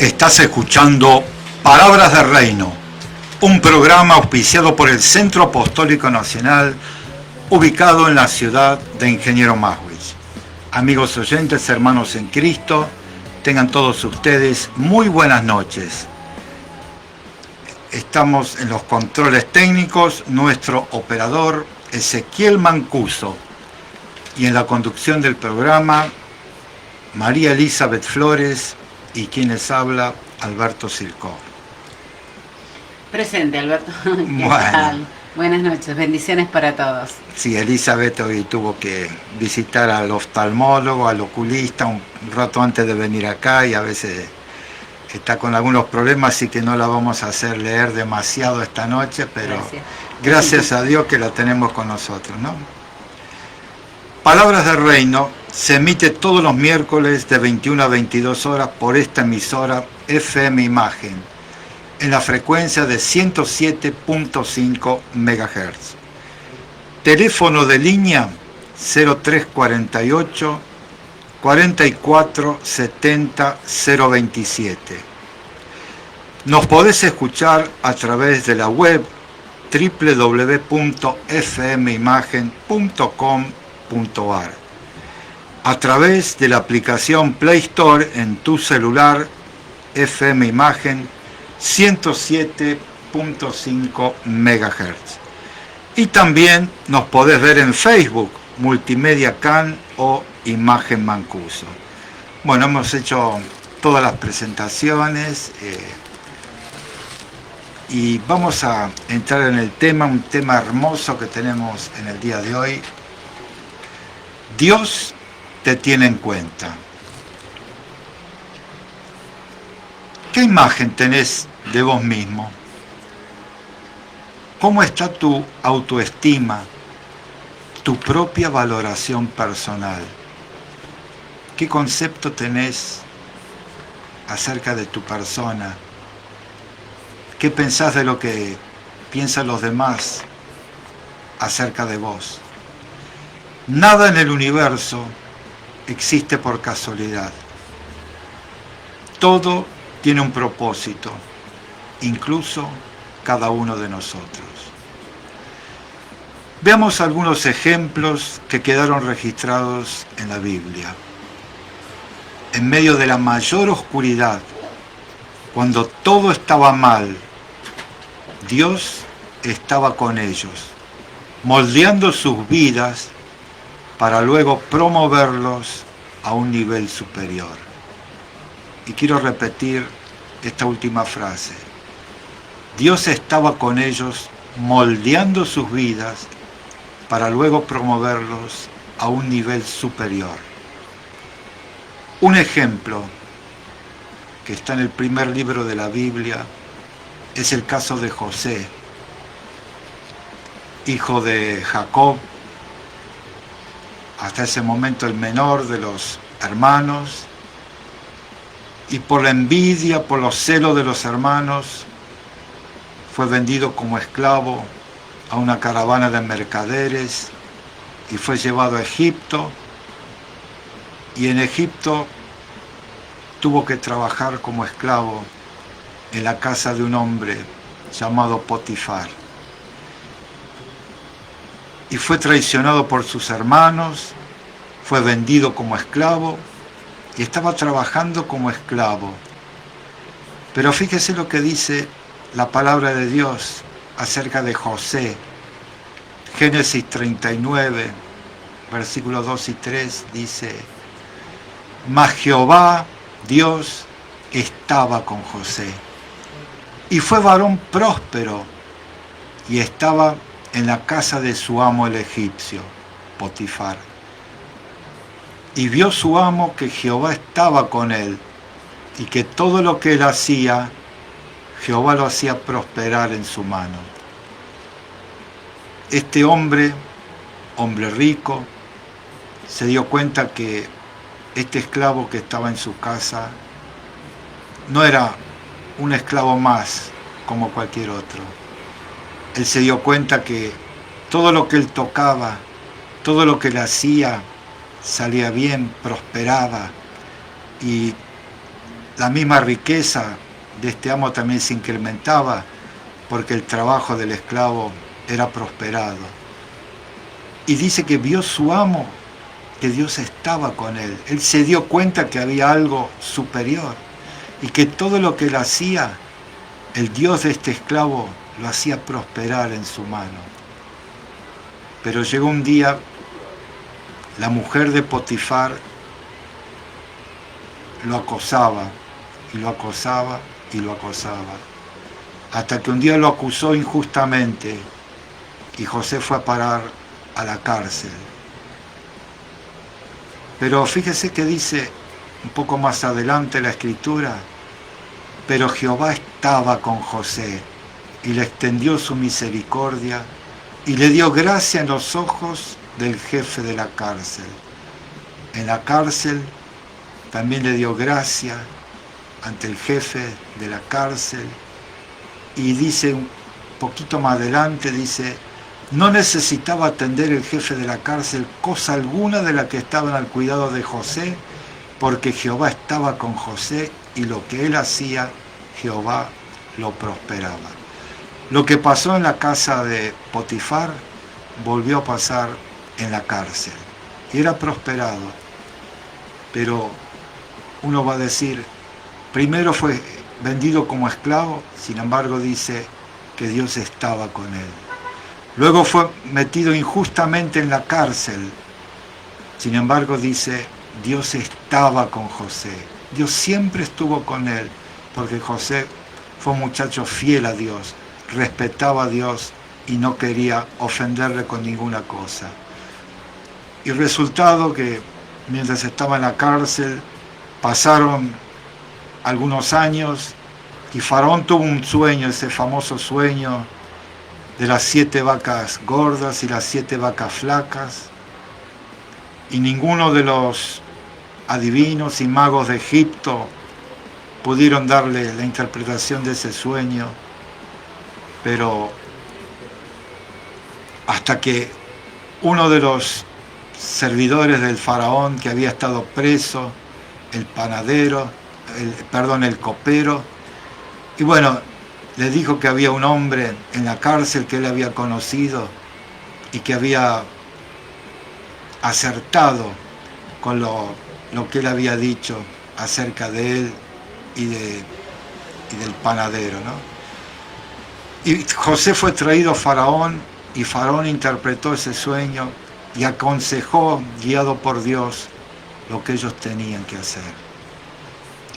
Estás escuchando Palabras de Reino, un programa auspiciado por el Centro Apostólico Nacional, ubicado en la ciudad de Ingeniero Maswich. Amigos oyentes, hermanos en Cristo, tengan todos ustedes muy buenas noches. Estamos en los controles técnicos, nuestro operador Ezequiel Mancuso, y en la conducción del programa María Elizabeth Flores y quien les habla, Alberto Circó. Presente, Alberto. ¿Qué Bueno. tal? Buenas noches, bendiciones para todos. Sí, Elizabeth hoy tuvo que visitar al oftalmólogo, al oculista un rato antes de venir acá, y a veces está con algunos problemas, así que no la vamos a hacer leer demasiado esta noche, pero gracias a Dios que la tenemos con nosotros, ¿no? Palabras del Reino se emite todos los miércoles de 21 a 22 horas por esta emisora FM Imagen, en la frecuencia de 107.5 MHz. Teléfono de línea 0348 44 70 027. Nos podés escuchar a través de la web www.fmimagen.com.ar, a través de la aplicación Play Store en tu celular, FM Imagen 107.5 MHz. Y también nos podés ver en Facebook, Multimedia Can o Imagen Mancuso. Bueno, hemos hecho todas las presentaciones y vamos a entrar en el tema, un tema hermoso que tenemos en el día de hoy. Dios te tiene en cuenta. ¿Qué imagen tenés de vos mismo? ¿Cómo está tu autoestima, tu propia valoración personal? ¿Qué concepto tenés acerca de tu persona? ¿Qué pensás de lo que piensan los demás acerca de vos? Nada en el universo existe por casualidad. Todo tiene un propósito, incluso cada uno de nosotros. Veamos algunos ejemplos que quedaron registrados en la Biblia. En medio de la mayor oscuridad, cuando todo estaba mal, Dios estaba con ellos, moldeando sus vidas para luego promoverlos a un nivel superior. Y quiero repetir esta última frase. Dios estaba con ellos moldeando sus vidas para luego promoverlos a un nivel superior. Un ejemplo que está en el primer libro de la Biblia es el caso de José, hijo de Jacob, hasta ese momento el menor de los hermanos, y por la envidia, por los celos de los hermanos, fue vendido como esclavo a una caravana de mercaderes y fue llevado a Egipto, y en Egipto tuvo que trabajar como esclavo en la casa de un hombre llamado Potifar. Y fue traicionado por sus hermanos, fue vendido como esclavo y estaba trabajando como esclavo. Pero fíjese lo que dice la palabra de Dios acerca de José. Génesis 39, versículos 2 y 3 dice: Mas Jehová, Dios, estaba con José, y fue varón próspero, y estaba en la casa de su amo el egipcio, Potifar. Y vio su amo que Jehová estaba con él, y que todo lo que él hacía, Jehová lo hacía prosperar en su mano. Este hombre rico, se dio cuenta que este esclavo que estaba en su casa no era un esclavo más como cualquier otro. Él se dio cuenta que todo lo que él tocaba, todo lo que él hacía, salía bien, prosperaba, y la misma riqueza de este amo también se incrementaba porque el trabajo del esclavo era prosperado. Y dice que vio su amo, que Dios estaba con él. Él se dio cuenta que había algo superior y que todo lo que él hacía, el Dios de este esclavo lo hacía prosperar en su mano. Pero llegó un día, la mujer de Potifar lo acosaba y lo acosaba y lo acosaba, hasta que un día lo acusó injustamente y José fue a parar a la cárcel. Pero fíjese que dice un poco más adelante la escritura, pero Jehová estaba con José y le extendió su misericordia y le dio gracia en los ojos del jefe de la cárcel. En la cárcel también le dio gracia ante el jefe de la cárcel, y dice un poquito más adelante, dice, no necesitaba atender el jefe de la cárcel cosa alguna de la que estaban al cuidado de José, porque Jehová estaba con José y lo que él hacía, Jehová lo prosperaba. Lo que pasó en la casa de Potifar volvió a pasar en la cárcel y era prosperado. Pero uno va a decir, primero fue vendido como esclavo, sin embargo dice que Dios estaba con él. Luego fue metido injustamente en la cárcel, sin embargo dice, Dios estaba con José. Dios siempre estuvo con él, porque José fue un muchacho fiel a Dios, respetaba a Dios y no quería ofenderle con ninguna cosa. Y resultado que mientras estaba en la cárcel, pasaron algunos años y Faraón tuvo un sueño, ese famoso sueño de las 7 vacas gordas y las 7 vacas flacas, y ninguno de los adivinos y magos de Egipto pudieron darle la interpretación de ese sueño, pero hasta que uno de los servidores del faraón que había estado preso, el copero, y bueno, le dijo que había un hombre en la cárcel que él había conocido y que había acertado con lo que él había dicho acerca de él y del panadero, ¿no? Y José fue traído a Faraón y Faraón interpretó ese sueño y aconsejó, guiado por Dios, lo que ellos tenían que hacer.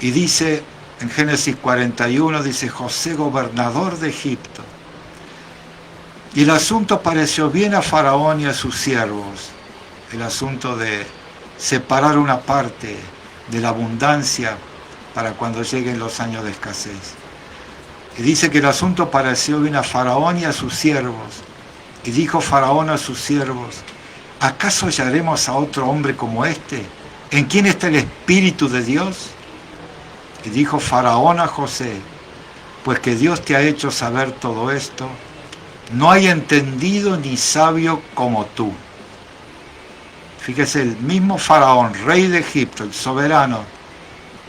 Y dice en Génesis 41, dice, José gobernador de Egipto. Y el asunto pareció bien a Faraón y a sus siervos, el asunto de separar una parte de la abundancia para cuando lleguen los años de escasez. Y dice que el asunto pareció bien a Faraón y a sus siervos. Y dijo Faraón a sus siervos, ¿acaso hallaremos a otro hombre como este? ¿En quién está el Espíritu de Dios? Y dijo Faraón a José, pues que Dios te ha hecho saber todo esto, no hay entendido ni sabio como tú. Fíjese, el mismo Faraón, rey de Egipto, el soberano,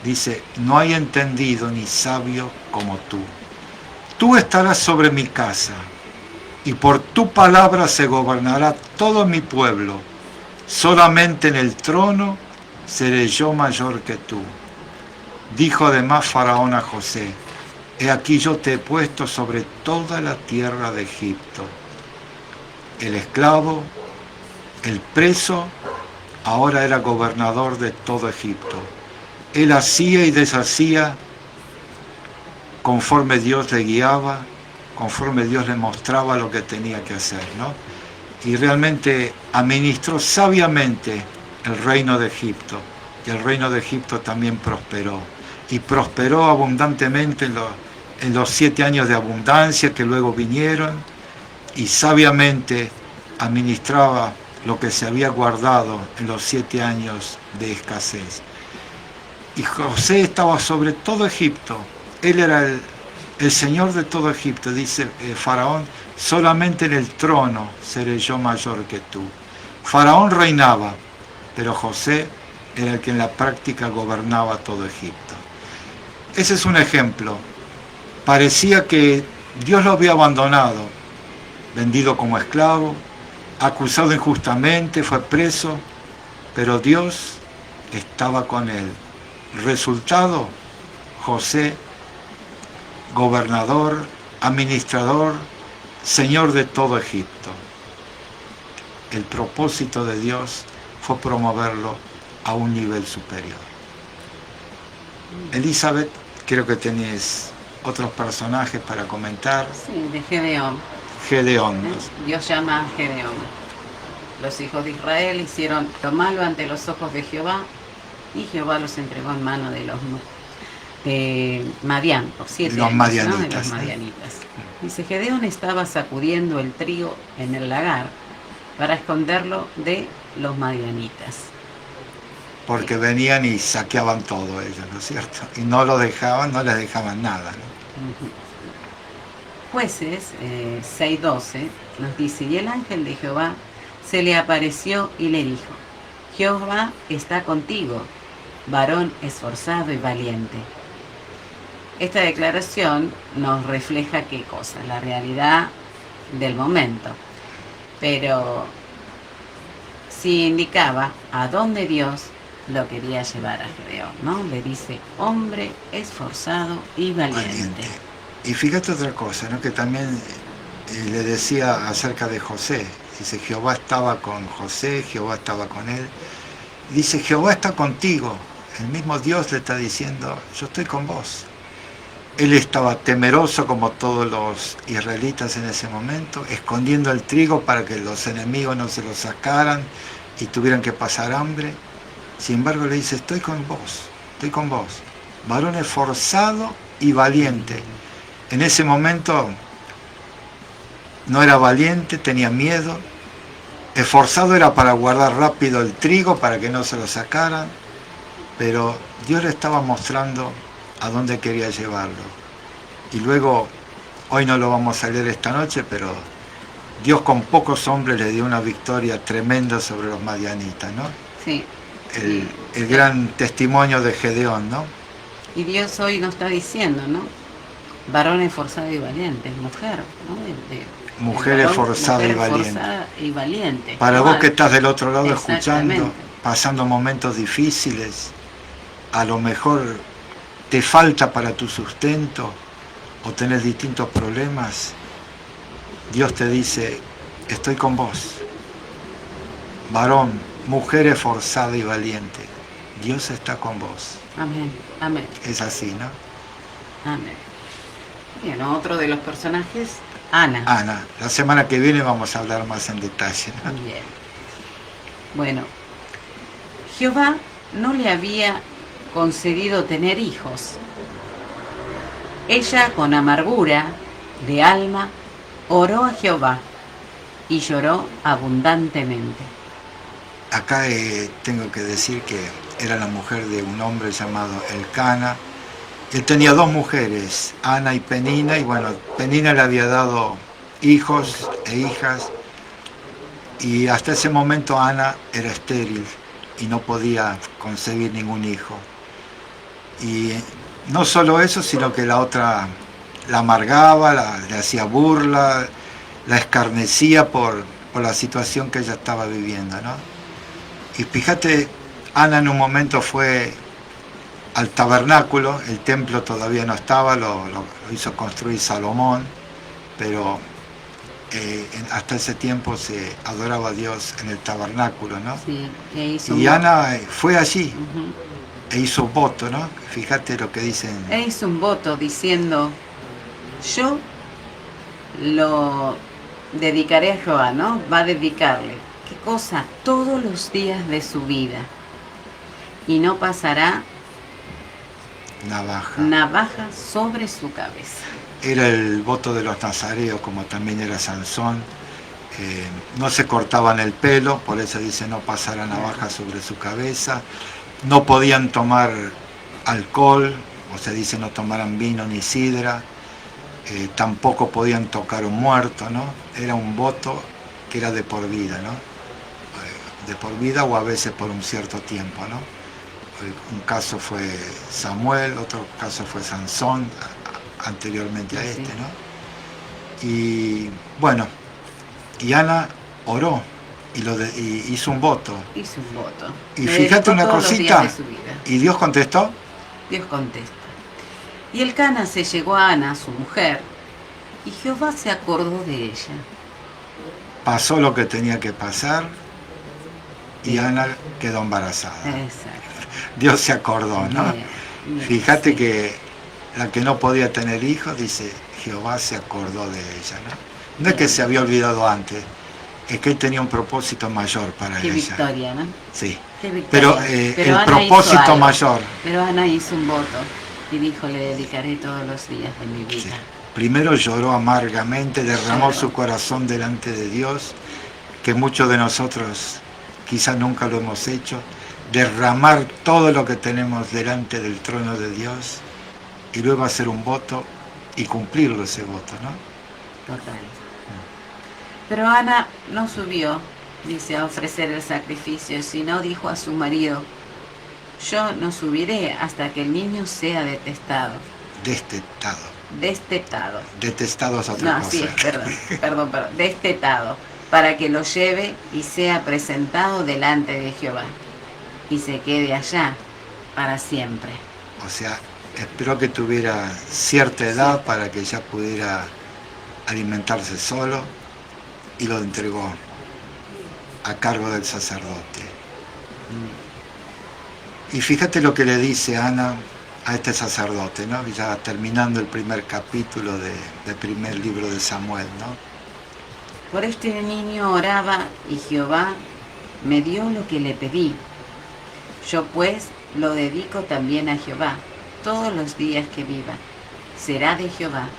dice, no hay entendido ni sabio como tú. Tú estarás sobre mi casa, y por tu palabra se gobernará todo mi pueblo. Solamente en el trono seré yo mayor que tú. Dijo además Faraón a José, he aquí yo te he puesto sobre toda la tierra de Egipto. El esclavo, el preso, ahora era gobernador de todo Egipto. Él hacía y deshacía conforme Dios le guiaba, conforme Dios le mostraba lo que tenía que hacer, ¿no? Y realmente administró sabiamente el reino de Egipto, y el reino de Egipto también prosperó, y prosperó abundantemente en los 7 años de abundancia que luego vinieron, y sabiamente administraba lo que se había guardado en los 7 años de escasez. Y José estaba sobre todo Egipto, él era el señor de todo Egipto, dice Faraón, solamente en el trono seré yo mayor que tú. Faraón reinaba, pero José era el que en la práctica gobernaba todo Egipto. Ese es un ejemplo. Parecía que Dios lo había abandonado, vendido como esclavo, acusado injustamente, fue preso, pero Dios estaba con él. Resultado, José, gobernador, administrador, señor de todo Egipto. El propósito de Dios fue promoverlo a un nivel superior. Elizabeth, creo que tenés otros personajes para comentar. Sí, de Gedeón. Gedeón. Dios llama a Gedeón. Los hijos de Israel hicieron lo malo ante los ojos de Jehová, y Jehová los entregó en mano de los Madián, por 7 los años, madianitas, ¿no? De los madianitas. Dice, Gedeón estaba sacudiendo el trigo en el lagar para esconderlo de los madianitas. Porque venían y saqueaban todo ellos, ¿no es cierto? Y no lo dejaban, no les dejaban nada, ¿no? Jueces 6:12 nos dice, y el ángel de Jehová se le apareció y le dijo, Jehová está contigo, varón esforzado y valiente. Esta declaración nos refleja qué cosa, la realidad del momento, pero sí indicaba a dónde Dios lo quería llevar a Gedeón, ¿no? Le dice, hombre esforzado y valiente. Y fíjate otra cosa, ¿no? Que también le decía acerca de José. Dice, Jehová estaba con José, Jehová estaba con él. Dice, Jehová está contigo. El mismo Dios le está diciendo, yo estoy con vos. Él estaba temeroso como todos los israelitas en ese momento, escondiendo el trigo para que los enemigos no se lo sacaran y tuvieran que pasar hambre. Sin embargo le dice, estoy con vos, varón esforzado y valiente. En ese momento no era valiente, tenía miedo. Esforzado era para guardar rápido el trigo para que no se lo sacaran, pero Dios le estaba mostrando a dónde quería llevarlo. Y luego, hoy no lo vamos a leer esta noche, pero Dios con pocos hombres le dio una victoria tremenda sobre los madianitas, ¿no? Sí. El gran testimonio de Gedeón, ¿no? Y Dios hoy nos está diciendo, ¿no? Varón esforzado y valiente, mujer, ¿no? Mujer esforzada y valiente. Para vos que estás del otro lado Exactamente. escuchando, pasando momentos difíciles, a lo mejor te falta para tu sustento o tenés distintos problemas, Dios te dice, estoy con vos. Varón, mujer esforzada y valiente, Dios está con vos. Amén, amén. Es así, ¿no? Amén. Bien, otro de los personajes, Ana. Ana, la semana que viene vamos a hablar más en detalle, ¿no? Bien. Bueno, Jehová no le había concedido tener hijos. Ella, con amargura de alma, oró a Jehová y lloró abundantemente. Acá tengo que decir que era la mujer de un hombre llamado Elcana. Él tenía dos mujeres, Ana y Penina, y bueno, Penina le había dado hijos e hijas, y hasta ese momento Ana era estéril y no podía concebir ningún hijo. Y no solo eso, sino que la otra la amargaba, le hacía burla, la escarnecía por la situación que ella estaba viviendo, ¿no? Y fíjate, Ana en un momento fue al tabernáculo, el templo todavía no estaba, lo hizo construir Salomón, pero hasta ese tiempo se adoraba a Dios en el tabernáculo, ¿no? Sí, y Ana fue allí, e hizo voto, ¿no? Fíjate lo que dicen. E hizo un voto diciendo, yo lo dedicaré a Jehová, ¿no? Va a dedicarle, ¿qué cosa? Todos los días de su vida. Y no pasará navaja sobre su cabeza. Era el voto de los nazareos, como también era Sansón. No se cortaban el pelo, por eso dice no pasará navaja sobre su cabeza. No podían tomar alcohol, o se dice no tomaran vino ni sidra. Tampoco podían tocar un muerto, ¿no? Era un voto que era de por vida, ¿no? De por vida o a veces por un cierto tiempo, ¿no? Un caso fue Samuel, otro caso fue Sansón, anteriormente a este, ¿no? Y bueno, y Ana oró y hizo un voto. Hizo un voto. Y Le fíjate dedicó una todos los cosita, días de su vida. ¿y Dios contestó? Dios contesta. Y Elcana se llegó a Ana, su mujer, y Jehová se acordó de ella. Pasó lo que tenía que pasar y Sí. Ana quedó embarazada. Exacto. Dios se acordó, ¿no? Bien, Fíjate sí. que la que no podía tener hijos, dice, Jehová se acordó de ella, ¿no? No es que se había olvidado antes, es que él tenía un propósito mayor para Qué ella. victoria, ¿no? Sí. Qué victoria. Pero el Ana hizo propósito algo. mayor. Pero Ana hizo un voto y dijo, le dedicaré todos los días de mi vida. Sí. Primero lloró amargamente, derramó Lloró. su corazón delante de Dios, que muchos de nosotros quizás nunca lo hemos hecho, derramar todo lo que tenemos delante del trono de Dios y luego hacer un voto y cumplirlo ese voto, ¿no? Total. Pero Ana no subió, dice, a ofrecer el sacrificio, sino dijo a su marido, yo no subiré hasta que el niño sea detestado. Destetado. Destetado. Detestado es otra No, cosa. sí, perdón. Destetado, para que lo lleve y sea presentado delante de Jehová, y se quede allá para siempre. O sea, esperó que tuviera cierta edad para que ya pudiera alimentarse solo y lo entregó a cargo del sacerdote. Y fíjate lo que le dice Ana a este sacerdote, ¿no? Ya terminando el primer capítulo del primer libro de Samuel, ¿no? Por este niño oraba y Jehová me dio lo que le pedí. Yo pues lo dedico también a Jehová todos los días que viva. Será de Jehová.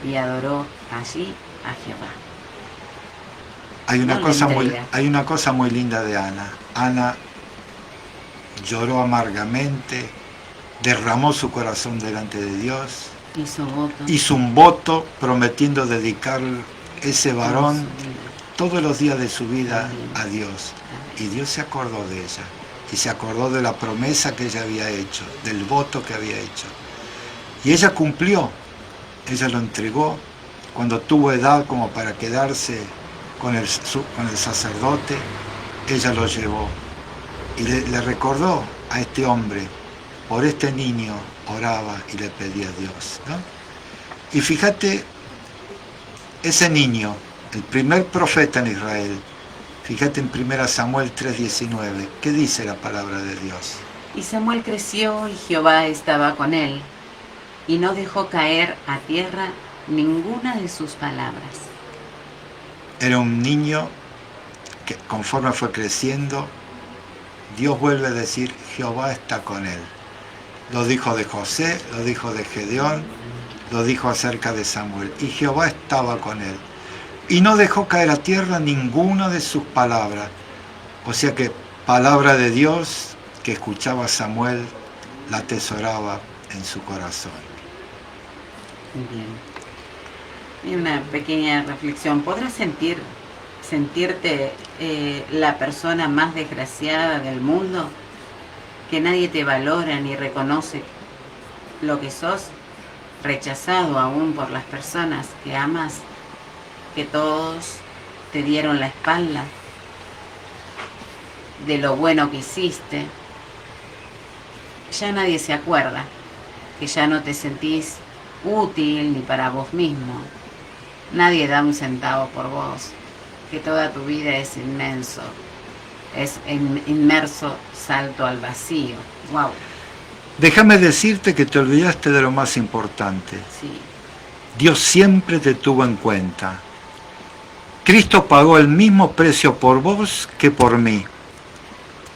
Y adoró allí a Jehová. Hay una No, cosa muy linda de Ana. Ana lloró amargamente, derramó su corazón delante de Dios, Hizo voto. hizo un voto prometiendo dedicar ese varón todos los días de su vida a Dios. Y Dios se acordó de ella. Y se acordó de la promesa que ella había hecho, del voto que había hecho. Y ella cumplió. Ella lo entregó cuando tuvo edad como para quedarse con el sacerdote. Ella lo llevó. Y le recordó a este hombre, por este niño oraba y le pedía a Dios, ¿no? Y fíjate, ese niño, el primer profeta en Israel, fíjate en 1 Samuel 3:19, ¿qué dice la palabra de Dios? Y Samuel creció y Jehová estaba con él, y no dejó caer a tierra ninguna de sus palabras. Era un niño que conforme fue creciendo, Dios vuelve a decir, Jehová está con él. Lo dijo de José, lo dijo de Gedeón, lo dijo acerca de Samuel. Y Jehová estaba con él. Y no dejó caer a tierra ninguna de sus palabras. O sea que palabra de Dios que escuchaba Samuel, la atesoraba en su corazón. Muy bien. Y una pequeña reflexión. ¿Podrás sentirte la persona más desgraciada del mundo? Que nadie te valora ni reconoce lo que sos, rechazado aún por las personas que amas, que todos te dieron la espalda de lo bueno que hiciste. Ya nadie se acuerda, que ya no te sentís útil ni para vos mismo. Nadie da un centavo por vos, que toda tu vida es inmenso. Es inmerso salto al vacío. ¡Wow! Déjame decirte que te olvidaste de lo más importante. Sí. Dios siempre te tuvo en cuenta. Cristo pagó el mismo precio por vos que por mí.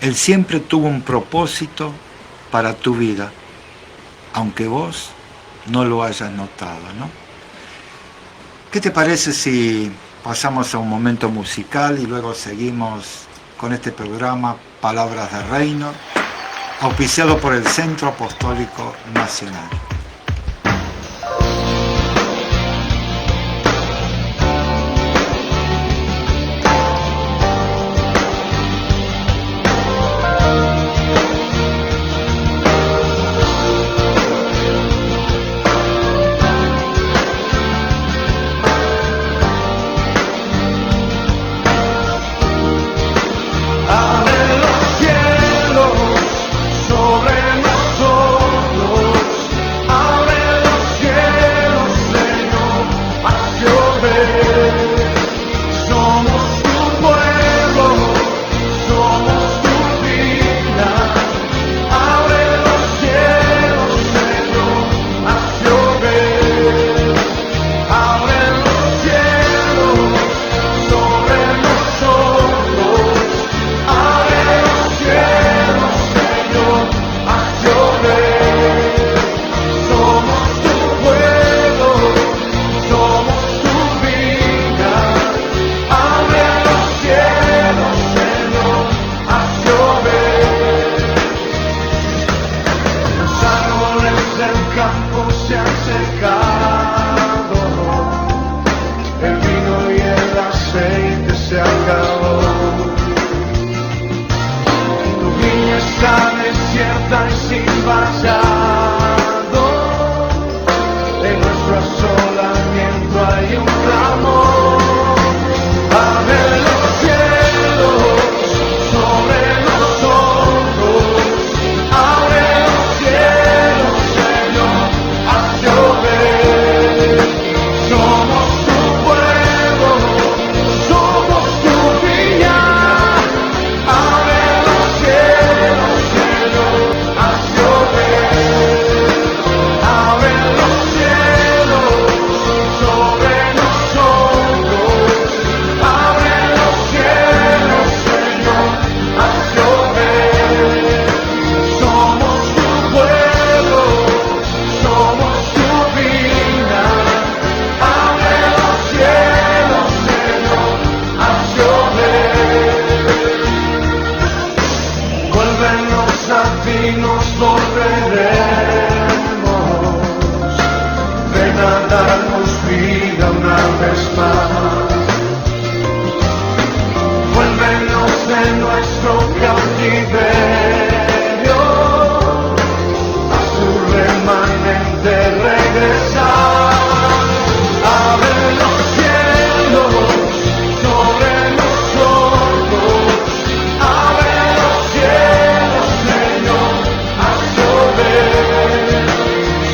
Él siempre tuvo un propósito para tu vida, aunque vos no lo hayas notado, ¿no? ¿Qué te parece si pasamos a un momento musical y luego seguimos con este programa Palabras de Reino, auspiciado por el Centro Apostólico Nacional? correremos, ven a darnos vida una vez más. Vuélvenos de nuestro cautiverio, a su remanente regresar. Abre los cielos sobre nosotros, abre los cielos, Señor, haz llover.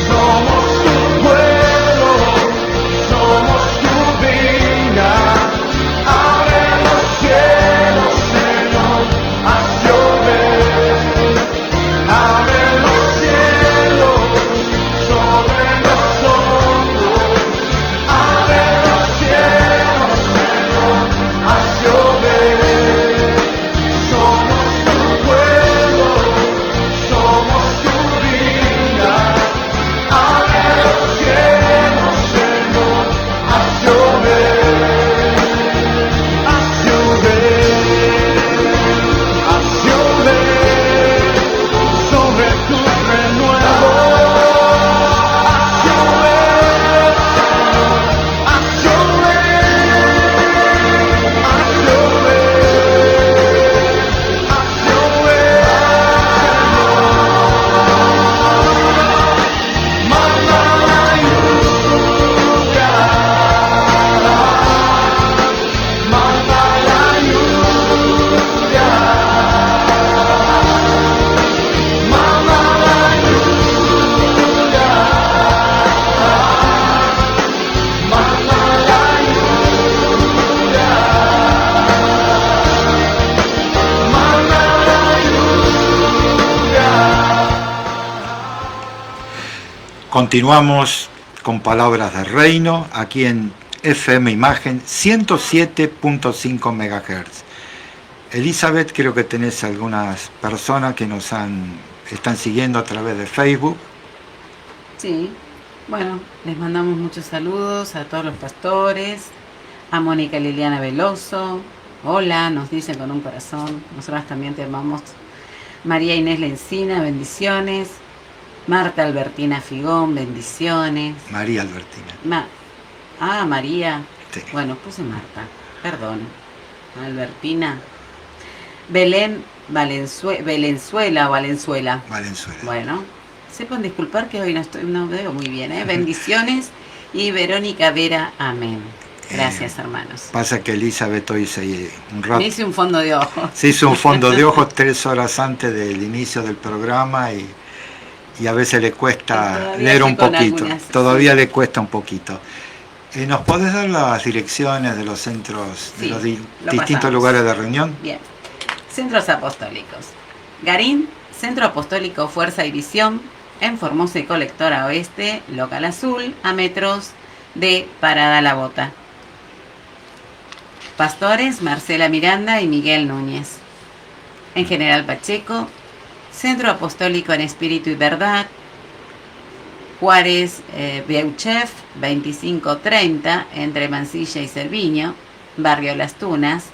Somos tu pueblo, somos tu viña. Abre los cielos, Señor, haz llover. Abre los cielos sobre nosotros. Abre los cielos, Señor, haz llover. Somos tu pueblo, somos tu viña. Abre los cielos, Señor, haz llover. Haz llover, haz llover sobre tu renuevo. Haz llover, haz llover, haz llover, haz llover. Manda la lluvia, manda la lluvia, manda la lluvia, manda la lluvia, manda la lluvia. Continuamos con Palabras del Reino, aquí en FM Imagen 107.5 MHz. Elizabeth, creo que tenés algunas personas que están siguiendo a través de Facebook. Sí, bueno, les mandamos muchos saludos a todos los pastores, a Mónica Liliana Veloso, hola, nos dicen con un corazón, nosotras también te amamos. María Inés Lencina, bendiciones. Marta Albertina Figón, bendiciones. María Albertina. María. Sí. Bueno, puse Marta, perdón. Albertina. Belén Valenzuela. Valenzuela. Bueno, sepan disculpar que hoy no veo muy bien, ¿eh? Bendiciones. Y Verónica Vera, amén. Gracias, hermanos. Pasa que Elizabeth hoy me hice un fondo de ojos. Se hizo un fondo de ojos 3 horas antes del inicio del programa y a veces le cuesta leer un poquito. Todavía le cuesta un poquito. ¿Nos podés dar las direcciones de los centros, Sí, de los distintos pasamos. lugares de reunión? Bien. Centros apostólicos. Garín, Centro Apostólico Fuerza y Visión, en Formosa y Colectora Oeste, Local Azul, a metros de Parada La Bota. Pastores, Marcela Miranda y Miguel Núñez. En General Pacheco, Centro Apostólico en Espíritu y Verdad, Juárez Beuchef 2530, entre Mansilla y Cerviño, Barrio Las Tunas.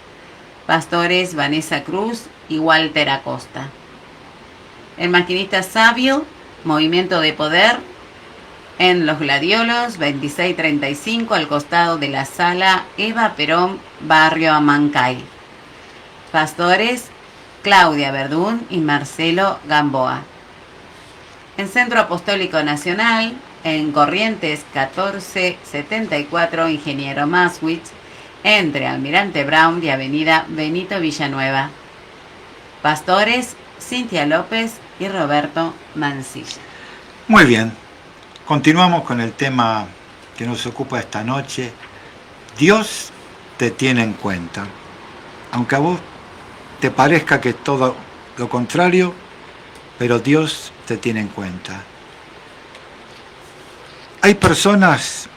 Pastores Vanessa Cruz y Walter Acosta. El Maquinista Sabio, Movimiento de Poder, en Los Gladiolos 2635, al costado de la Sala Eva Perón, Barrio Amancay. Pastores Claudia Verdún y Marcelo Gamboa. En Centro Apostólico Nacional, en Corrientes 1474, Ingeniero Maswitz, entre Almirante Brown y Avenida Benito Villanueva. Pastores Cintia López y Roberto Mancilla. Muy bien, continuamos con el tema que nos ocupa esta noche. Dios te tiene en cuenta. Aunque a vos te parezca que todo lo contrario, pero Dios te tiene en cuenta. Hay personas,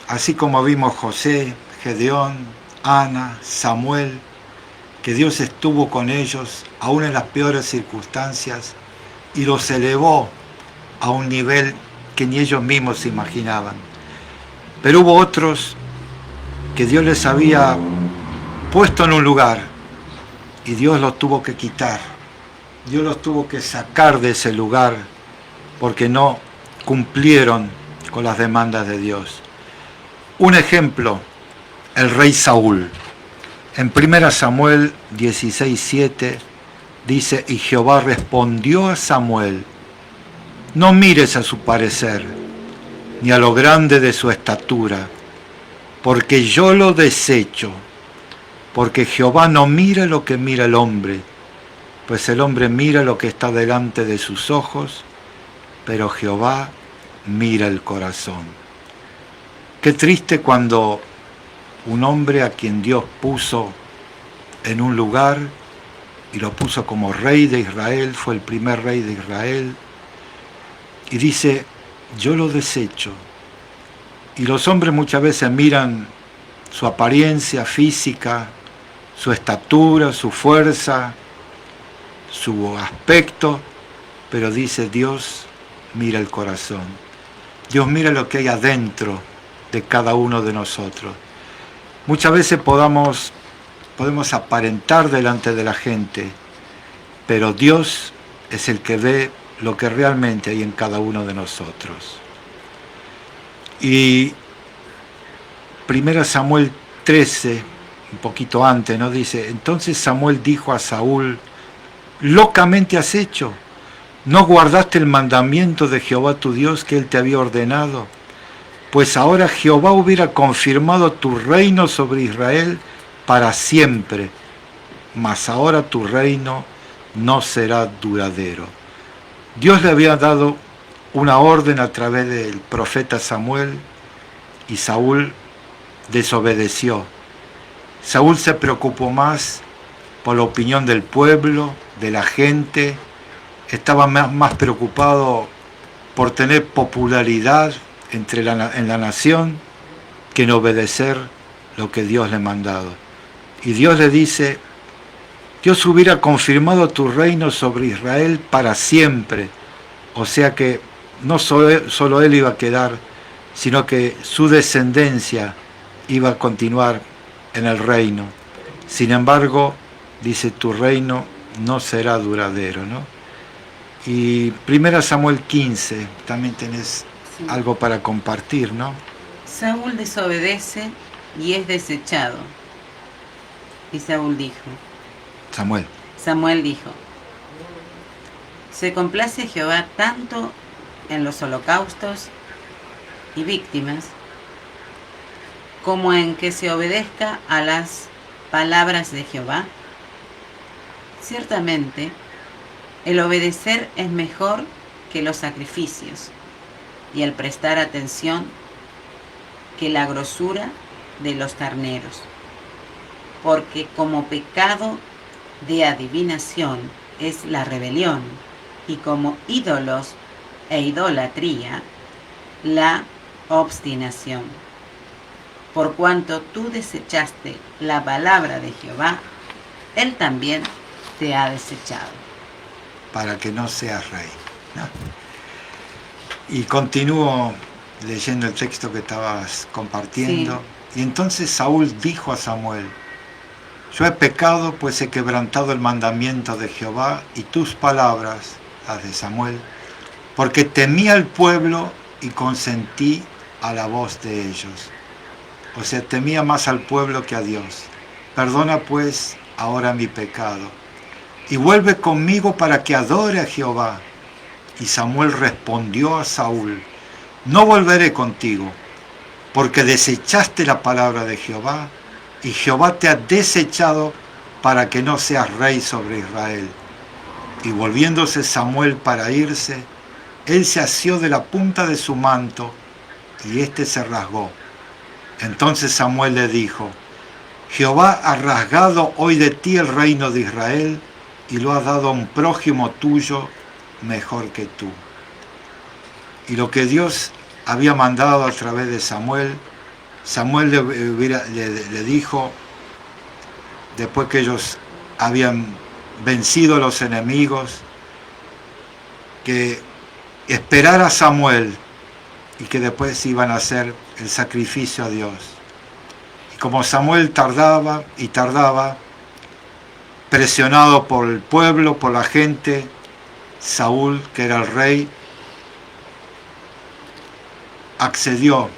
así como vimos José, Gedeón, Ana, Samuel, que Dios estuvo con ellos, aún en las peores circunstancias, y los elevó a un nivel que ni ellos mismos se imaginaban. Pero hubo otros que Dios les había puesto en un lugar, y Dios los tuvo que quitar. Dios los tuvo que sacar de ese lugar porque no cumplieron con las demandas de Dios. Un ejemplo, el rey Saúl. En 1 Samuel 16:7 dice, y Jehová respondió a Samuel, no mires a su parecer, ni a lo grande de su estatura, porque yo lo desecho, porque Jehová no mira lo que mira el hombre, pues el hombre mira lo que está delante de sus ojos, pero Jehová mira el corazón. Qué triste cuando un hombre a quien Dios puso en un lugar y lo puso como rey de Israel, fue el primer rey de Israel, y dice, yo lo desecho. Y los hombres muchas veces miran su apariencia física, su estatura, su fuerza, su aspecto, pero dice Dios mira el corazón. Dios mira lo que hay adentro de cada uno de nosotros. Muchas veces podemos aparentar delante de la gente, pero Dios es el que ve lo que realmente hay en cada uno de nosotros. Y 1 Samuel 13, un poquito antes, ¿no? Dice, entonces Samuel dijo a Saúl, locamente has hecho, ¿no guardaste el mandamiento de Jehová tu Dios que él te había ordenado? Pues ahora Jehová hubiera confirmado tu reino sobre Israel para siempre, mas ahora tu reino no será duradero. Dios le había dado una orden a través del profeta Samuel y Saúl desobedeció. Saúl se preocupó más por la opinión del pueblo, de la gente, estaba más preocupado por tener popularidad en la nación que en obedecer lo que Dios le ha mandado. Y Dios le dice, Dios hubiera confirmado tu reino sobre Israel para siempre. O sea que no solo él iba a quedar, sino que su descendencia iba a continuar en el reino. Sin embargo, dice, tu reino no será duradero, ¿no? Y 1 Samuel 15, también tenés algo para compartir, ¿no? Saúl desobedece y es desechado. Y Saúl dijo, Samuel dijo, se complace Jehová tanto en los holocaustos y víctimas, como en que se obedezca a las palabras de Jehová. Ciertamente, el obedecer es mejor que los sacrificios, y el prestar atención que la grosura de los carneros, porque como pecado de adivinación es la rebelión, y como ídolos e idolatría la obstinación. Por cuanto tú desechaste la palabra de Jehová, él también te ha desechado. Para que no seas rey, ¿no? Y continúo leyendo el texto que estabas compartiendo. Sí. Y entonces Saúl dijo a Samuel, yo he pecado, pues he quebrantado el mandamiento de Jehová y tus palabras, las de Samuel, porque temí al pueblo y consentí a la voz de ellos. O sea, temía más al pueblo que a Dios. Perdona pues ahora mi pecado y vuelve conmigo para que adore a Jehová. Y Samuel respondió a Saúl, no volveré contigo, porque desechaste la palabra de Jehová, y Jehová te ha desechado para que no seas rey sobre Israel. Y volviéndose Samuel para irse, él se asió de la punta de su manto, y éste se rasgó. Entonces Samuel le dijo, Jehová ha rasgado hoy de ti el reino de Israel, y lo ha dado a un prójimo tuyo mejor que tú. Y lo que Dios había mandado a través de Samuel, Samuel le dijo, después que ellos habían vencido a los enemigos, que esperara a Samuel y que después iban a hacer el sacrificio a Dios. Y como Samuel tardaba y tardaba, presionado por el pueblo, por la gente, Saúl, que era el rey, accedió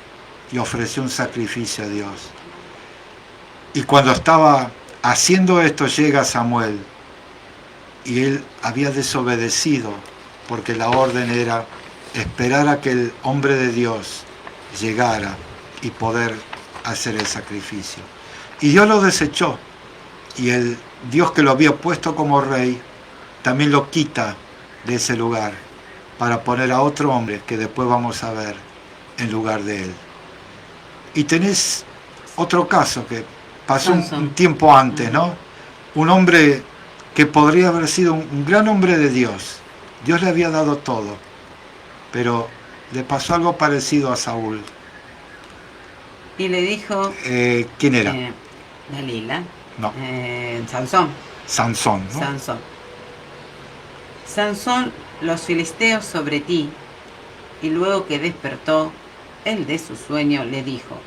y ofreció un sacrificio a Dios. Y cuando estaba haciendo esto llega Samuel y él había desobedecido porque la orden era esperar a que el hombre de Dios llegara y poder hacer el sacrificio. Y Dios lo desechó y el Dios que lo había puesto como rey también lo quita de ese lugar para poner a otro hombre que después vamos a ver en lugar de él. Y tenés otro caso que pasó un tiempo antes, ¿no? Un hombre que podría haber sido un gran hombre de Dios. Dios le había dado todo, pero le pasó algo parecido a Saúl. Y le dijo... ¿Quién era? Dalila. No. Sansón. Sansón, ¿no? Sansón. Sansón, los filisteos sobre ti. Y luego que despertó, él de su sueño le dijo: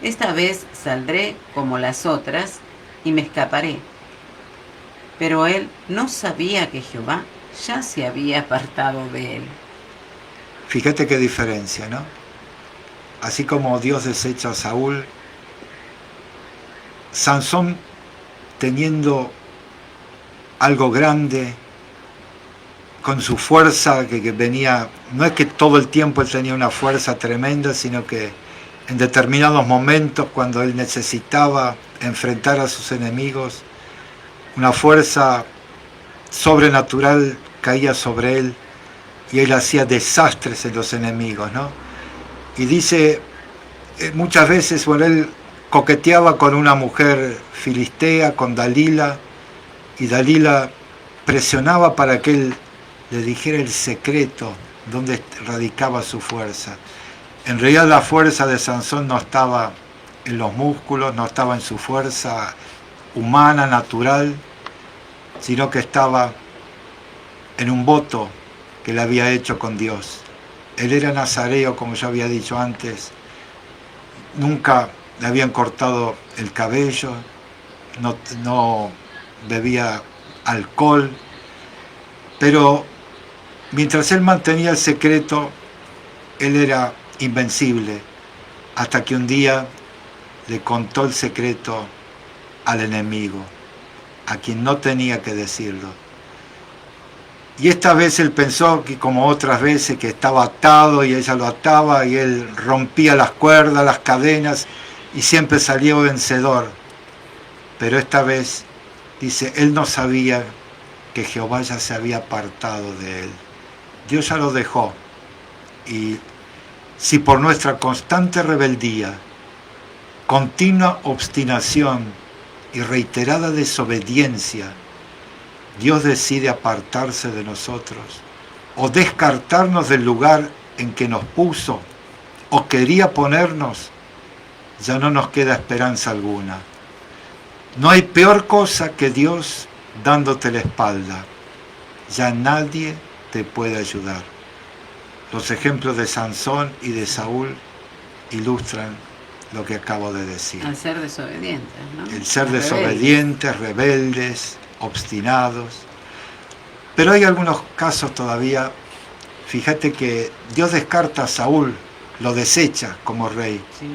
esta vez saldré como las otras y me escaparé. Pero él no sabía que Jehová ya se había apartado de él. Fíjate qué diferencia, ¿no? Así como Dios desecha a Saúl, Sansón, teniendo algo grande, con su fuerza que venía, no es que todo el tiempo él tenía una fuerza tremenda, sino que en determinados momentos, cuando él necesitaba enfrentar a sus enemigos, una fuerza sobrenatural caía sobre él y él hacía desastres en los enemigos, ¿no? Y dice, muchas veces, bueno, él coqueteaba con una mujer filistea, con Dalila, y Dalila presionaba para que él le dijera el secreto donde radicaba su fuerza. En realidad la fuerza de Sansón no estaba en los músculos, no estaba en su fuerza humana, natural, sino que estaba en un voto que le había hecho con Dios. Él era nazareo, como ya había dicho antes, nunca le habían cortado el cabello, no bebía alcohol, pero mientras él mantenía el secreto, él era invencible, hasta que un día le contó el secreto al enemigo, a quien no tenía que decirlo. Y esta vez él pensó que, como otras veces, que estaba atado y ella lo ataba y él rompía las cuerdas, las cadenas y siempre salía vencedor. Pero esta vez, dice, él no sabía que Jehová ya se había apartado de él. Dios ya lo dejó. Y si por nuestra constante rebeldía, continua obstinación y reiterada desobediencia, Dios decide apartarse de nosotros o descartarnos del lugar en que nos puso o quería ponernos, ya no nos queda esperanza alguna. No hay peor cosa que Dios dándote la espalda. Ya nadie te puede ayudar. Los ejemplos de Sansón y de Saúl ilustran lo que acabo de decir. Al ser desobedientes, ¿no? El ser desobedientes, rebeldes, obstinados. Pero hay algunos casos todavía. Fíjate que Dios descarta a Saúl, lo desecha como rey. Sí.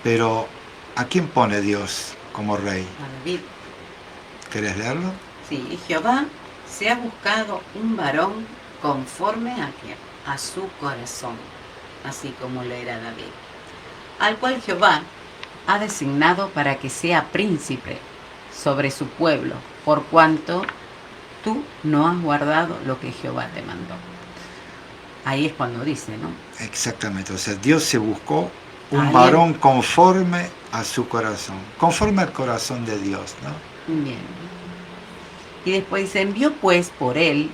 Pero ¿a quién pone Dios como rey? A David. ¿Querés leerlo? Sí, Jehová se ha buscado un varón conforme a su corazón, así como lo era David, al cual Jehová ha designado para que sea príncipe sobre su pueblo, por cuanto tú no has guardado lo que Jehová te mandó. Ahí es cuando dice, ¿no? Exactamente, o sea, Dios se buscó un ¿Alguien? varón conforme a su corazón, conforme al corazón de Dios, ¿no? Bien. Y después dice, envió pues por él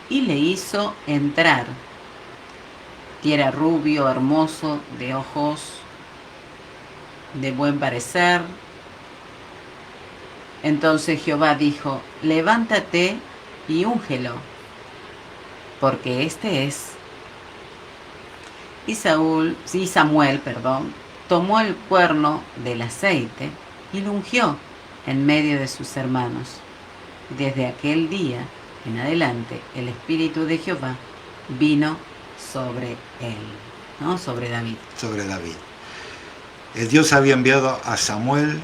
y le hizo entrar. Y era rubio, hermoso, de ojos, de buen parecer. Entonces Jehová dijo, levántate y úngelo, porque este es. Y Samuel, tomó el cuerno del aceite y lo ungió en medio de sus hermanos. Desde aquel día en adelante, el Espíritu de Jehová vino sobre él, ¿no? Sobre David. Sobre David. Dios había enviado a Samuel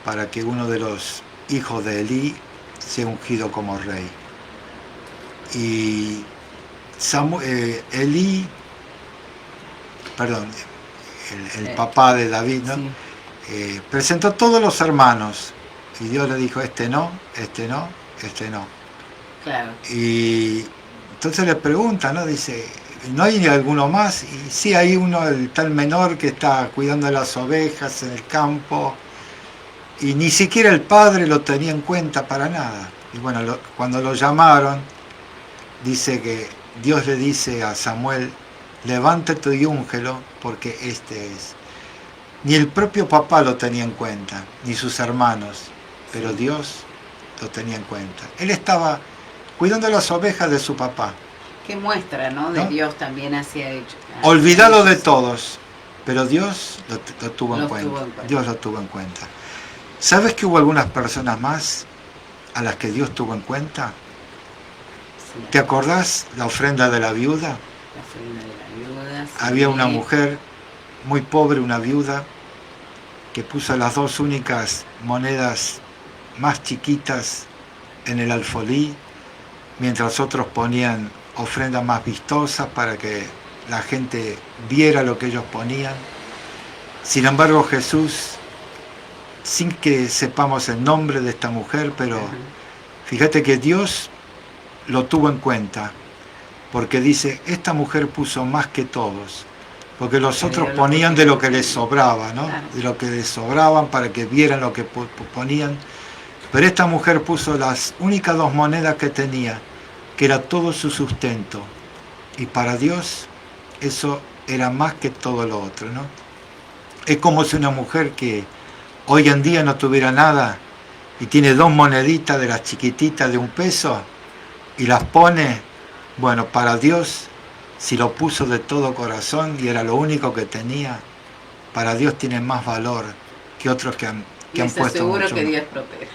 para que uno de los hijos de Elí sea ungido como rey. Y Elí, perdón, el papá de David, ¿no? Sí. Presentó todos los hermanos y Dios le dijo, este no, este no, este no. Claro. Y entonces le pregunta, ¿no? Dice, ¿no hay alguno más? Y sí, hay uno, el tal menor que está cuidando de las ovejas en el campo, y ni siquiera el padre lo tenía en cuenta para nada. Y bueno, cuando lo llamaron, dice que Dios le dice a Samuel, levántate y úngelo, porque este es. Ni el propio papá lo tenía en cuenta, ni sus hermanos, pero Dios lo tenía en cuenta. Él estaba cuidando las ovejas de su papá. Qué muestra, ¿no? De ¿No? Dios también hacia hecho. Olvidado de todos, pero Dios lo tuvo en Los cuenta. tuvo en cuenta. Dios lo tuvo en cuenta. ¿Sabes que hubo algunas personas más a las que Dios tuvo en cuenta? Sí. ¿Te acordás la ofrenda de la viuda? La ofrenda de la viuda. Sí. Había una mujer muy pobre, una viuda, que puso las dos únicas monedas más chiquitas en el alfolí, mientras otros ponían ofrendas más vistosas para que la gente viera lo que ellos ponían. Sin embargo, Jesús, sin que sepamos el nombre de esta mujer, pero fíjate que Dios lo tuvo en cuenta, porque dice, esta mujer puso más que todos, porque los otros ponían de lo que les sobraba, ¿no? De lo que les sobraban para que vieran lo que ponían, pero esta mujer puso las únicas dos monedas que tenía, que era todo su sustento, y para Dios eso era más que todo lo otro, ¿no? Es como si una mujer que hoy en día no tuviera nada y tiene dos moneditas de las chiquititas de $1 y las pone, bueno, para Dios, si lo puso de todo corazón y era lo único que tenía, para Dios tiene más valor que otros que han puesto seguro mucho que más. Dios prospera.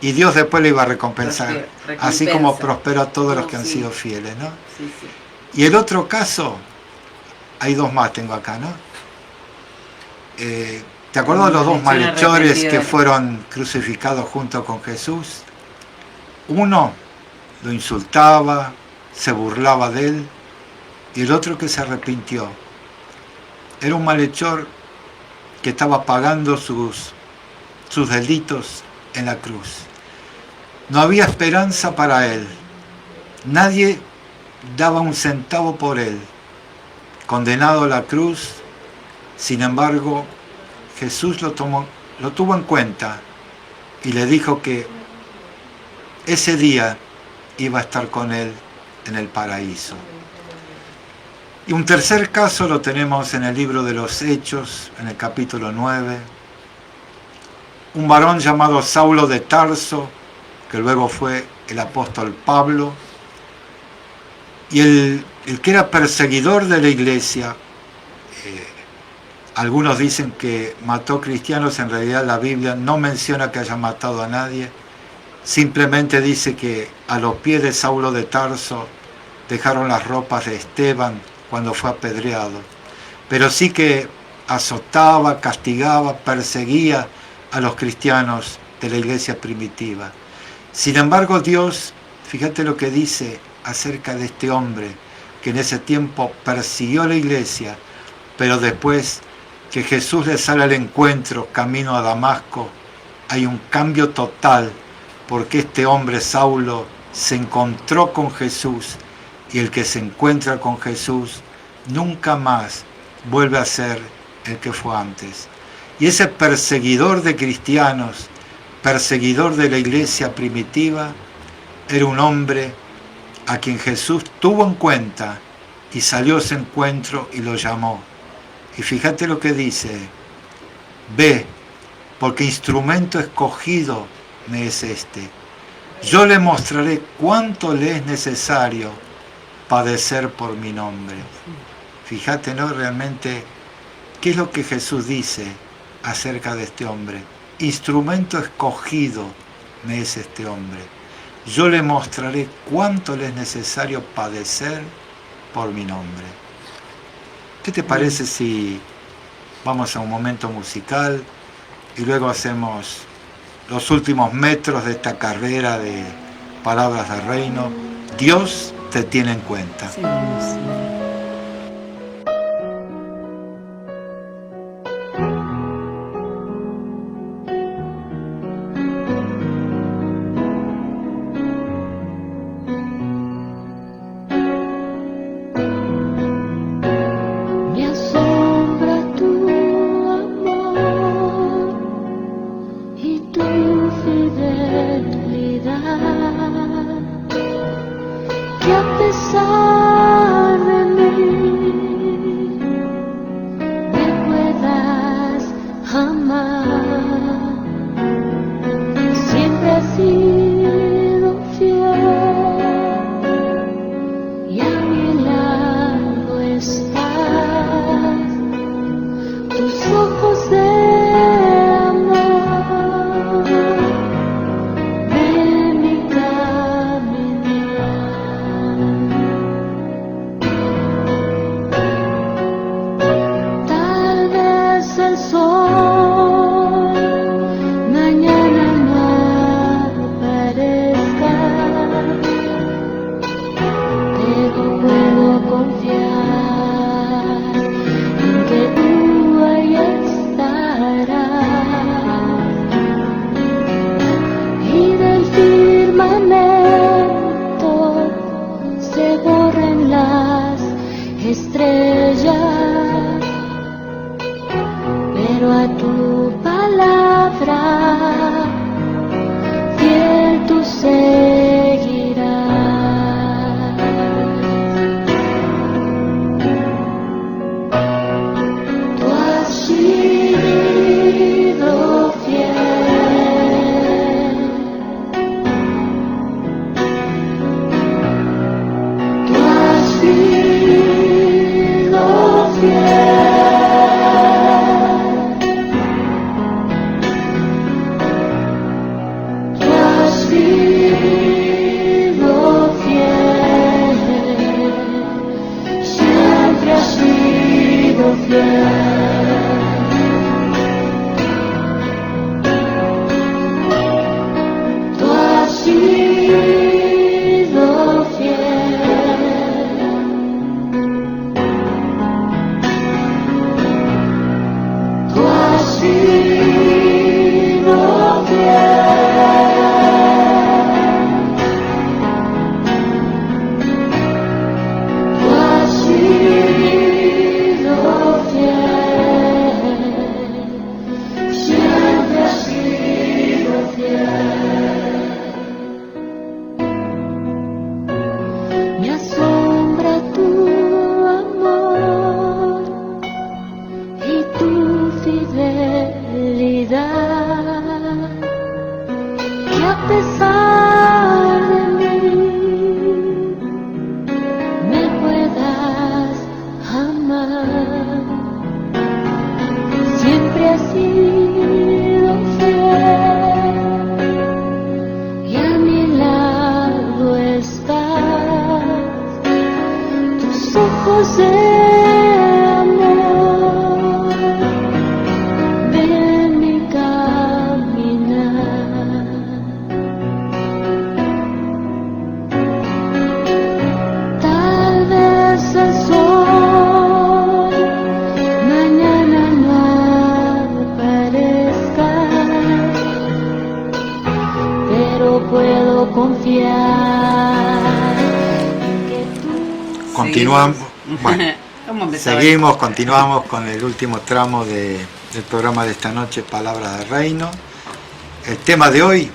Y Dios después le iba a recompensar, así como prosperó a todos los que han sí. sido fieles, ¿no? Sí, sí. Y el otro caso, hay dos más tengo acá, ¿no? ¿Te acuerdas de los dos malhechores que fueron crucificados junto con Jesús? Uno lo insultaba, se burlaba de él, y el otro que se arrepintió. Era un malhechor que estaba pagando sus delitos en la cruz. No había esperanza para él. Nadie daba un centavo por él. Condenado a la cruz, sin embargo, Jesús lo tuvo en cuenta y le dijo que ese día iba a estar con él en el paraíso. Y un tercer caso lo tenemos en el libro de los Hechos, en el capítulo 9. Un varón llamado Saulo de Tarso, que luego fue el apóstol Pablo, y el que era perseguidor de la iglesia. Algunos dicen que mató cristianos, en realidad la Biblia no menciona que haya matado a nadie, simplemente dice que a los pies de Saulo de Tarso dejaron las ropas de Esteban cuando fue apedreado, pero sí que azotaba, castigaba, perseguía a los cristianos de la iglesia primitiva. Sin embargo, Dios, fíjate lo que dice acerca de este hombre, que en ese tiempo persiguió a la iglesia, pero después que Jesús le sale al encuentro camino a Damasco, hay un cambio total, porque este hombre, Saulo, se encontró con Jesús, y el que se encuentra con Jesús nunca más vuelve a ser el que fue antes. Y ese perseguidor de cristianos, perseguidor de la iglesia primitiva, era un hombre a quien Jesús tuvo en cuenta y salió a ese encuentro y lo llamó. Y fíjate lo que dice: ve, porque instrumento escogido me es este. Yo le mostraré cuánto le es necesario padecer por mi nombre. Fíjate, ¿no? Realmente, ¿qué es lo que Jesús dice acerca de este hombre? Instrumento escogido me es este hombre. Yo le mostraré cuánto le es necesario padecer por mi nombre. ¿Qué te parece si vamos a un momento musical y luego hacemos los últimos metros de esta carrera de palabras de reino? Dios te tiene en cuenta. Seguimos. Me asombra tu amor y tu fidelidad, que a pesar de mí me puedas amar. Siempre has sido fiel y a mi lado estás. Tus ojos de amor de mi caminar. Tal vez el sol mañana no aparezca, pero puedo confiar en que tú ahí estarás. Y del firmamento se borren las estrellas, pero a tu palabra fiel tú seguirás. Tú has sido fiel. Tú has sido fiel. Tú has sido fiel. Siempre has sido fiel. Tú has sido fiel. Tú has sido fiel. Tú has sido fiel. Siempre has sido fiel. Me asombra tu amor y tu fidelidad, que a pesar de mí me puedas amar. Siempre has sido fiel y a mi lado estás. Tus ojos de amor ven mi caminar. Tal vez el sol mañana no aparezca, pero puedo confiar en que tú Continuamos. Bueno, ¿Cómo empezaba seguimos, esto? continuamos con el último tramo del programa de esta noche, Palabras de Reino. El tema de hoy,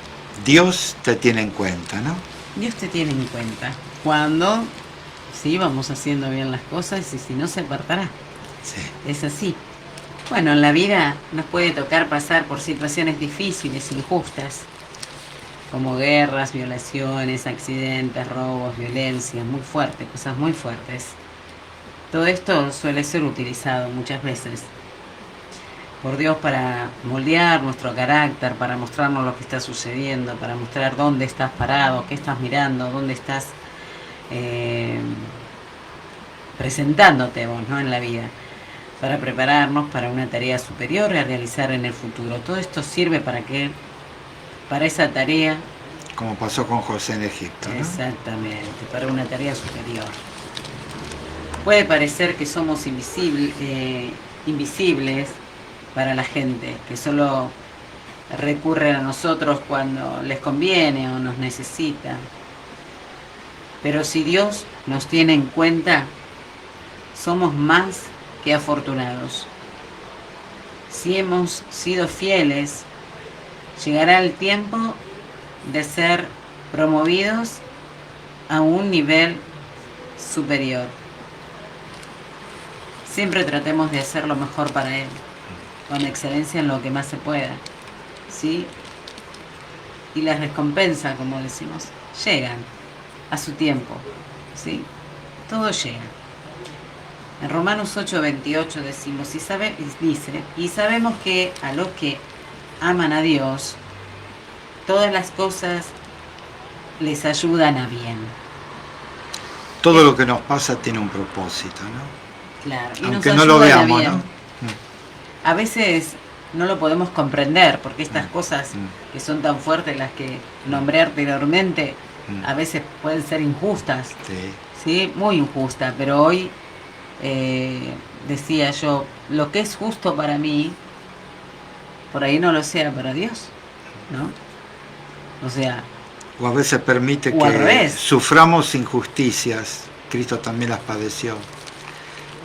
Dios te tiene en cuenta, ¿no? Dios te tiene en cuenta. Cuando sí vamos haciendo bien las cosas y si no se apartará. Sí. Es así. Bueno, en la vida nos puede tocar pasar por situaciones difíciles, injustas, como guerras, violaciones, accidentes, robos, violencia, muy fuertes, cosas muy fuertes. Todo esto suele ser utilizado muchas veces por Dios para moldear nuestro carácter, para mostrarnos lo que está sucediendo, para mostrar dónde estás parado, qué estás mirando, dónde estás presentándote vos, ¿no? En la vida, para prepararnos para una tarea superior a realizar en el futuro. Todo esto sirve para que, para esa tarea, Como pasó con José en Egipto, ¿no? exactamente, para una tarea superior. Puede parecer que somos invisibles para la gente, que solo recurren a nosotros cuando les conviene o nos necesita. Pero si Dios nos tiene en cuenta, somos más que afortunados. Si hemos sido fieles, llegará el tiempo de ser promovidos a un nivel superior. Siempre tratemos de hacer lo mejor para Él, con excelencia en lo que más se pueda, ¿sí? Y las recompensas, como decimos, llegan a su tiempo, ¿sí? Todo llega. En Romanos 8:28 decimos, dice, y sabemos que a los que aman a Dios, todas las cosas les ayudan a bien. Todo lo que nos pasa tiene un propósito, ¿no? Claro, y Aunque nos no lo ayudan a veamos, bien. ¿no? A veces no lo podemos comprender porque estas Mm. cosas Mm. que son tan fuertes, las que nombré anteriormente, Mm. a veces pueden ser injustas, Sí. ¿sí? Muy injustas, pero hoy decía yo, lo que es justo para mí, por ahí no lo sea para Dios, ¿no? O sea, O a veces permite O al que revés. suframos injusticias, Cristo también las padeció,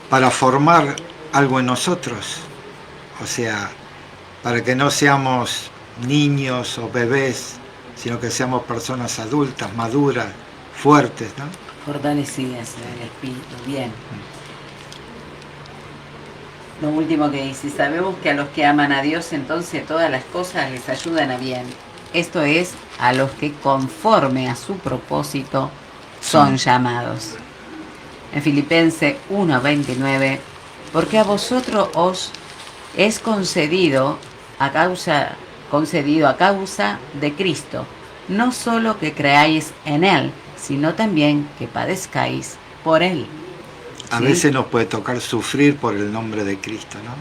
para formar algo en nosotros, o sea, para que no seamos niños o bebés, sino que seamos personas adultas, maduras, fuertes, ¿no? fortalecidas en el espíritu, bien. Lo último que dice, sabemos que a los que aman a Dios, entonces todas las cosas les ayudan a bien. Esto es, a los que conforme a su propósito son llamados. En Filipenses 1:29, porque a vosotros os es concedido a causa de Cristo, no solo que creáis en Él, sino también que padezcáis por Él. A ¿Sí? veces nos puede tocar sufrir por el nombre de Cristo, ¿no?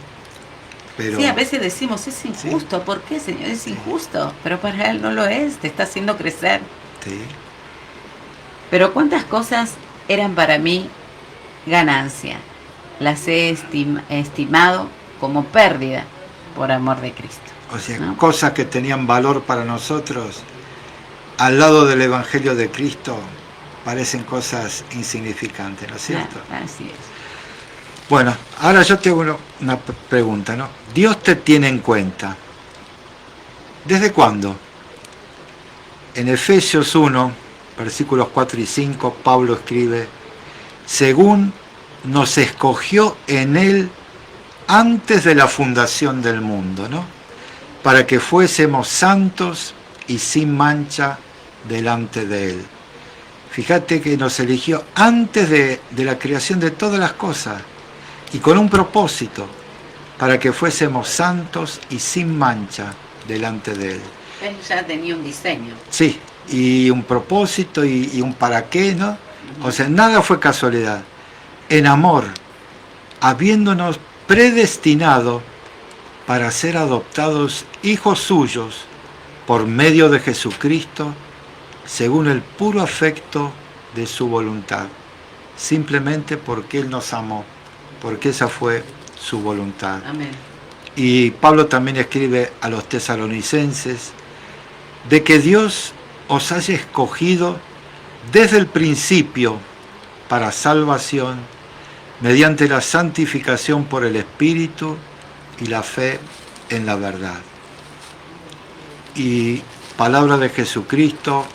Pero Sí, a veces decimos, es injusto. ¿Por qué, Señor? Es injusto. Pero para Él no lo es, te está haciendo crecer. sí, Pero cuántas cosas eran para mí ganancia. Las he estimado como pérdida por amor de Cristo. o sea, ¿no? cosas que tenían valor para nosotros, al lado del Evangelio de Cristo, parecen cosas insignificantes, ¿no es cierto? Ah, así es. Bueno, ahora yo te hago una pregunta, ¿no? Dios te tiene en cuenta. ¿Desde cuándo? En Efesios 1, versículos 4 y 5, Pablo escribe, según nos escogió en Él antes de la fundación del mundo, ¿no? Para que fuésemos santos y sin mancha delante de Él. Fíjate que nos eligió antes de la creación de todas las cosas y con un propósito, para que fuésemos santos y sin mancha delante de Él. Él ya tenía un diseño. Sí, y un propósito y un para qué, ¿no? O sea, nada fue casualidad. En amor, habiéndonos predestinado para ser adoptados hijos suyos por medio de Jesucristo, según el puro afecto de su voluntad, simplemente porque Él nos amó, porque esa fue su voluntad. Amén. Y Pablo también escribe a los tesalonicenses de que Dios os haya escogido desde el principio para salvación mediante la santificación por el Espíritu y la fe en la verdad. Y palabra de Jesucristo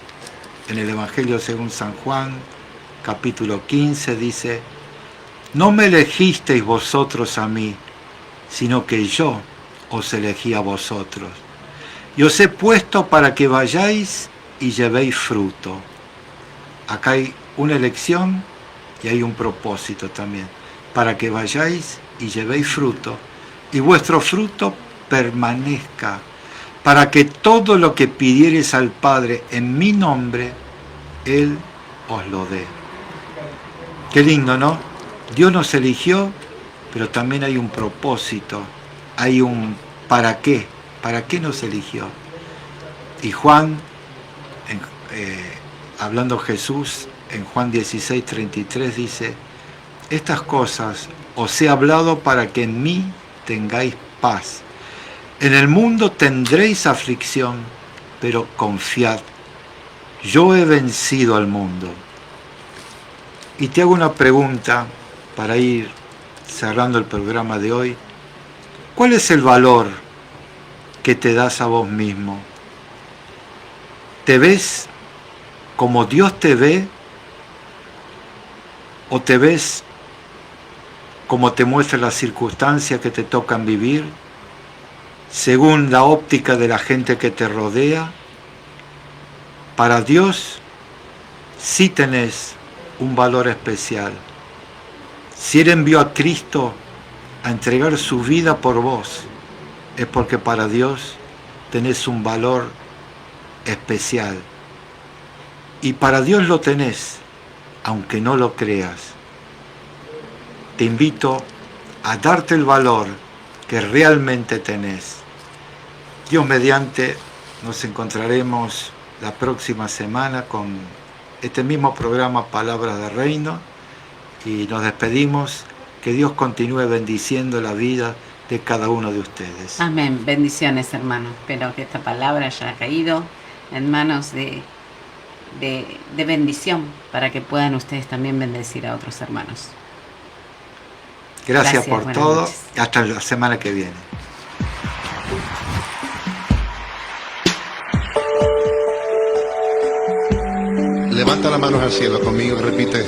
en el Evangelio según San Juan, capítulo 15, dice, no me elegisteis vosotros a mí, sino que yo os elegí a vosotros. Y os he puesto para que vayáis y llevéis fruto. Acá hay una elección y hay un propósito también. Para que vayáis y llevéis fruto, y vuestro fruto permanezca, para que todo lo que pidiereis al Padre en mi nombre, Él os lo dé. Qué lindo, ¿no? Dios nos eligió, pero también hay un propósito, hay un ¿para qué? ¿Para qué nos eligió? Y Juan, hablando Jesús, en Juan 16:33 dice, estas cosas os he hablado para que en mí tengáis paz. En el mundo tendréis aflicción, pero confiad, yo he vencido al mundo. Y te hago una pregunta para ir cerrando el programa de hoy. ¿Cuál es el valor que te das a vos mismo? ¿Te ves como Dios te ve? ¿O te ves como te muestran las circunstancias que te tocan vivir, según la óptica de la gente que te rodea? Para Dios sí tenés un valor especial. Si Él envió a Cristo a entregar su vida por vos, es porque para Dios tenés un valor especial. Y para Dios lo tenés, aunque no lo creas. Te invito a darte el valor que realmente tenés. Dios mediante, nos encontraremos la próxima semana con este mismo programa Palabras de Reino y nos despedimos. Que Dios continúe bendiciendo la vida de cada uno de ustedes. Amén. Bendiciones, hermanos. Espero que esta palabra haya caído en manos de bendición para que puedan ustedes también bendecir a otros hermanos. Gracias por buenas todo. noches. Hasta la semana que viene. Levanta las manos al cielo conmigo, repite.